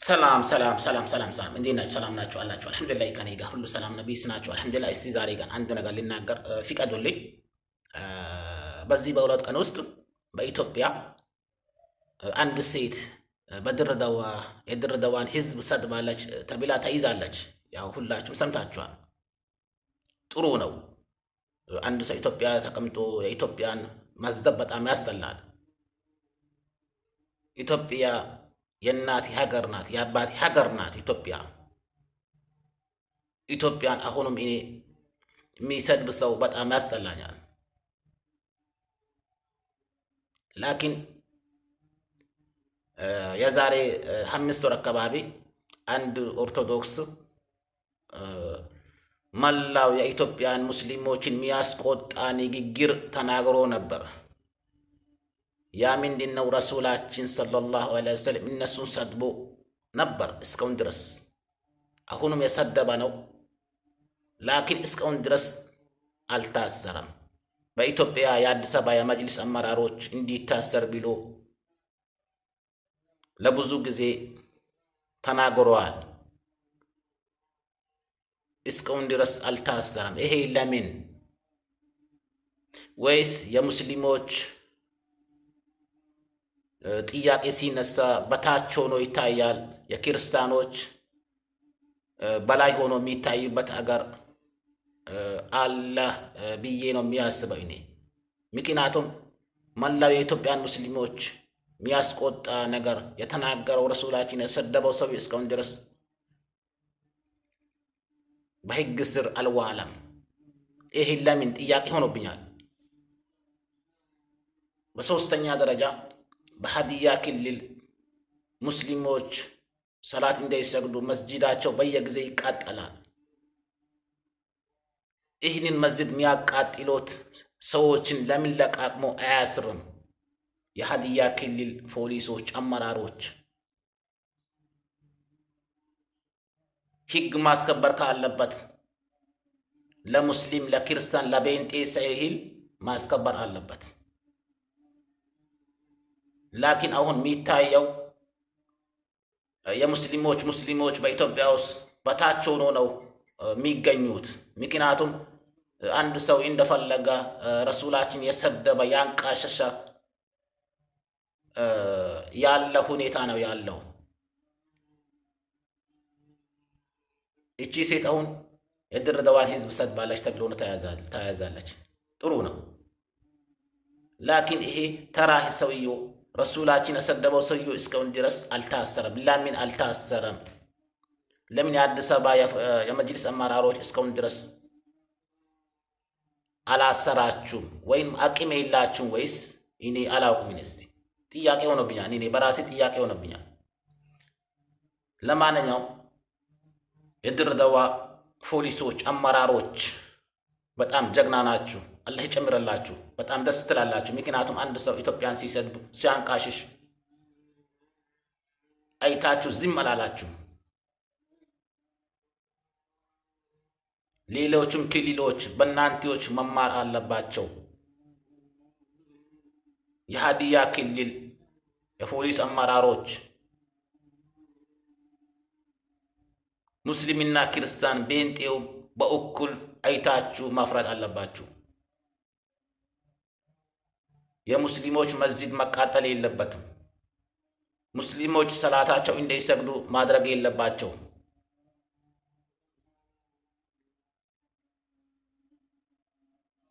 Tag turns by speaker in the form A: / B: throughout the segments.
A: ሰላም ሰላም ሰላም ሰላም ሰላም፣ እንዴት ናችሁ? ሰላም ናችሁ አላችሁ? አልሐምዱሊላህ ከኔ ጋር ሁሉ ሰላም ነው። ቢስ ናችሁ? አልሐምዱሊላህ። እስቲ ዛሬ ጋር አንድ ነገር ልናገር ፍቀዱልኝ። በዚህ በሁለት ቀን ውስጥ በኢትዮጵያ አንድ ሴት በድሬዳዋ የድሬዳዋን ሕዝብ ሰድባለች ተብላ ተይዛለች። ያው ሁላችሁም ሰምታችኋል። ጥሩ ነው። አንድ ሰው ኢትዮጵያ ተቀምጦ የኢትዮጵያን ማስደብ በጣም ያስጠላል። ኢትዮጵያ የእናቴ ሀገር ናት፣ የአባቴ ሀገር ናት። ኢትዮጵያን አሁንም እኔ የሚሰድብ ሰው በጣም ያስጠላኛል። ላኪን የዛሬ 5 ወር አካባቢ አንድ ኦርቶዶክስ መላው የኢትዮጵያን ሙስሊሞችን የሚያስቆጣ ንግግር ተናግሮ ነበር። ያ ምንድነው? ረሱላችን ሰለላሁ ዐለይሂ ወሰለም እነሱን ሰድቦ ነበር እስካሁን ድረስ። አሁንም የሰደበ ነው። ላኪን እስካሁን ድረስ አልታሰረም። በኢትዮጵያ የአዲስ አበባ የመጅሊስ አመራሮች እንዲታሰር ብሎ ለብዙ ጊዜ ተናግረዋል። እስካሁን ድረስ አልታሰረም። ይሄ ለምን? ወይስ የሙስሊሞች ጥያቄ ሲነሳ በታች ሆኖ ይታያል፣ የክርስቲያኖች በላይ ሆኖ የሚታዩበት አገር አለ ብዬ ነው የሚያስበው እኔ። ምክንያቱም መላው የኢትዮጵያን ሙስሊሞች የሚያስቆጣ ነገር የተናገረው ረሱላችን የሰደበው ሰው እስካሁን ድረስ በሕግ ስር አልዋለም። ይህ ለምን ጥያቄ ሆኖብኛል። በሶስተኛ ደረጃ በሀዲያ ክልል ሙስሊሞች ሰላት እንዳይሰግዱ መስጂዳቸው በየጊዜ ይቃጠላል። ይህንን መስጂድ የሚያቃጥሉት ሰዎችን ለምን ለቃቅሞ አያስርም? የሀዲያ ክልል ፖሊሶች አመራሮች ሕግ ማስከበር ካለበት ለሙስሊም፣ ለክርስቲያን፣ ለቤንጤ ሳይል ማስከበር አለበት። ላኪን አሁን የሚታየው ሙስሊሞች በኢትዮጵያ ውስጥ በታች ሆኖ ነው የሚገኙት። ምክንያቱም አንድ ሰው እንደፈለገ ረሱላችን የሰደበ ያንቃሸሸ ያለ ሁኔታ ነው ያለው። እቺ ሴት አሁን የድሬዳዋን ሕዝብ ሰድባለች ተብሎ ነው ተያዛለች። ጥሩ ነው። ላኪን ይሄ ተራ ሰውዬው ረሱላችን የሰደበው ሰውዬው እስካሁን ድረስ አልታሰረም። ለምን አልታሰረም? ለምን የአዲስ አበባ የመጅሊስ አመራሮች እስካሁን ድረስ አላሰራችሁም? ወይም አቅም የላችሁም ወይስ? እኔ አላውቅም። እስቲ ጥያቄ ሆኖብኛል። እኔ በራሴ ጥያቄ ሆኖብኛል። ለማንኛውም የድሬዳዋ ፖሊሶች አመራሮች በጣም ጀግና ናችሁ። አላህ ይጨምረላችሁ። በጣም ደስ ትላላችሁ። ምክንያቱም አንድ ሰው ኢትዮጵያን ሲሰድብ ሲያንቃሽሽ አይታችሁ ዝም አላላችሁ። ሌሎችም ክልሎች በእናንተዎች መማር አለባቸው። የሀዲያ ክልል የፖሊስ አመራሮች ሙስሊምና ክርስቲያን ቤንጤው በእኩል አይታችሁ ማፍራት አለባችሁ። የሙስሊሞች መስጂድ መቃጠል የለበትም። ሙስሊሞች ሰላታቸው እንዳይሰግዱ ማድረግ የለባቸው።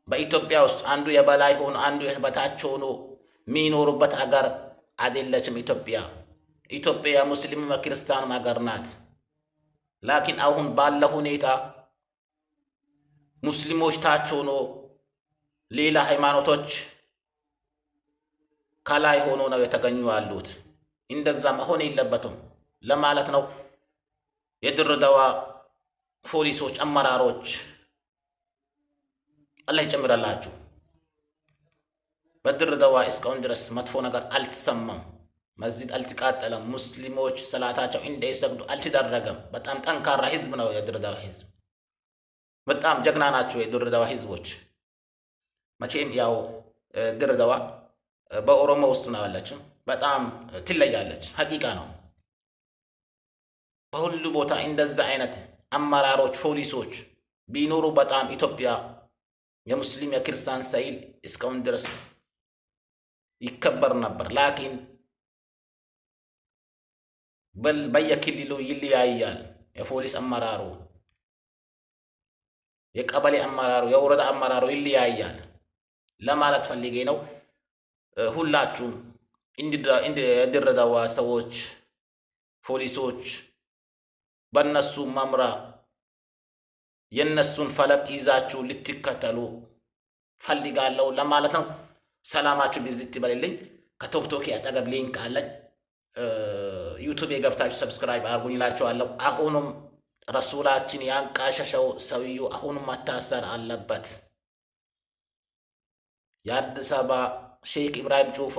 A: በኢትዮጵያ ውስጥ አንዱ የበላይ ሆኖ አንዱ የበታች ሆኖ የሚኖሩበት አገር አይደለችም ኢትዮጵያ የሙስሊም ክርስቲያን አገር ናት። ላኪን አሁን ባለ ሁኔታ ሙስሊሞች ታች ሆኖ ሌላ ሃይማኖቶች ከላይ ሆኖ ነው የተገኙ ያሉት። እንደዛ መሆን የለበትም ለማለት ነው። የድሬዳዋ ፖሊሶች አመራሮች አላህ ይጨምራላችሁ። በድሬዳዋ እስካሁን ድረስ መጥፎ ነገር አልተሰማም። መስጂድ አልተቃጠለም። ሙስሊሞች ሰላታቸው እንዳይሰግዱ አልተደረገም። በጣም ጠንካራ ሕዝብ ነው የድሬዳዋ ሕዝብ። በጣም ጀግና ናቸው የድሬዳዋ ሕዝቦች። መቼም ያው ድሬዳዋ በኦሮሞ ውስጥ ነው ያለችው። በጣም ትለያለች። ሀቂቃ ነው። በሁሉ ቦታ እንደዛ አይነት አመራሮች፣ ፖሊሶች ቢኖሩ በጣም ኢትዮጵያ የሙስሊም የክርስቲያን ሳይል እስካሁን ድረስ ይከበር ነበር። ላኪን በየክልሉ ይለያያል። የፖሊስ አመራሩ፣ የቀበሌ አመራሩ፣ የወረዳ አመራሩ ይለያያል ለማለት ፈልጌ ነው። ሁላችሁም የድሬዳዋ ሰዎች፣ ፖሊሶች በእነሱ መምራ የእነሱን ፈለግ ይዛችሁ ልትከተሉ ፈልጋለሁ ለማለት ነው። ሰላማችሁ ቢዝት ይበልልኝ። ከቶክቶክ አጠገብ ሊንክ አለኝ። ዩቱብ የገብታችሁ ሰብስክራይብ አድርጉኝ እላችኋለሁ። አሁንም ረሱላችን ያንቃሸሸው ሰውዬው አሁንም መታሰር አለበት። የአዲስ አበባ ሼክ ኢብራሂም ጩፋ፣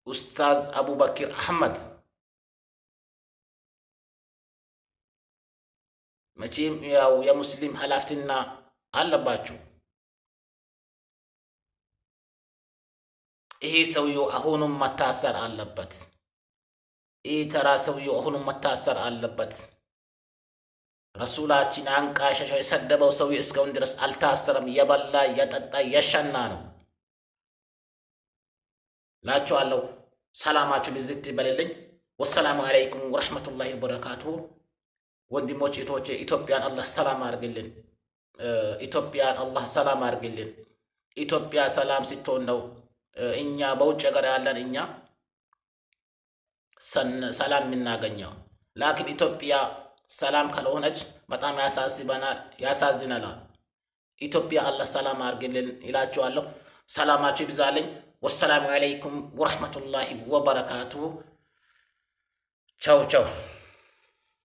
A: ኡስታዝ አቡበክር አህመድ መቼም ያው የሙስሊም ኃላፊነትና አለባችሁ። ይሄ ሰውዬው አሁንም መታሰር አለበት። ይሄ ተራ ሰውዬው አሁንም መታሰር አለበት። ረሱላችን አንቃሸሸ የሰደበው ሰውዬ እስካሁን ድረስ አልታሰረም። የበላ የጠጣ የሸና ነው ላችኋለሁ። ሰላማችሁ ብዝት ይበልልኝ። ወሰላሙ አለይኩም ወረሕመቱላሂ ወበረካቱሁ። ወንድሞች እህቶቼ፣ ኢትዮጵያን አላህ ሰላም አድርግልን። ኢትዮጵያን አላህ ሰላም አድርግልን። ኢትዮጵያ ሰላም ስትሆን ነው እኛ በውጭ ሀገር ያለን እኛ ሰላም የምናገኘው። ላኪን ኢትዮጵያ ሰላም ካልሆነች በጣም ያሳዝናል። ኢትዮጵያ አላህ ሰላም አድርግልን ይላችኋለሁ። ሰላማችሁ ይብዛልኝ። ወሰላሙ አለይኩም ወረሕመቱላሂ ወበረካቱሁ። ቻው ቻው።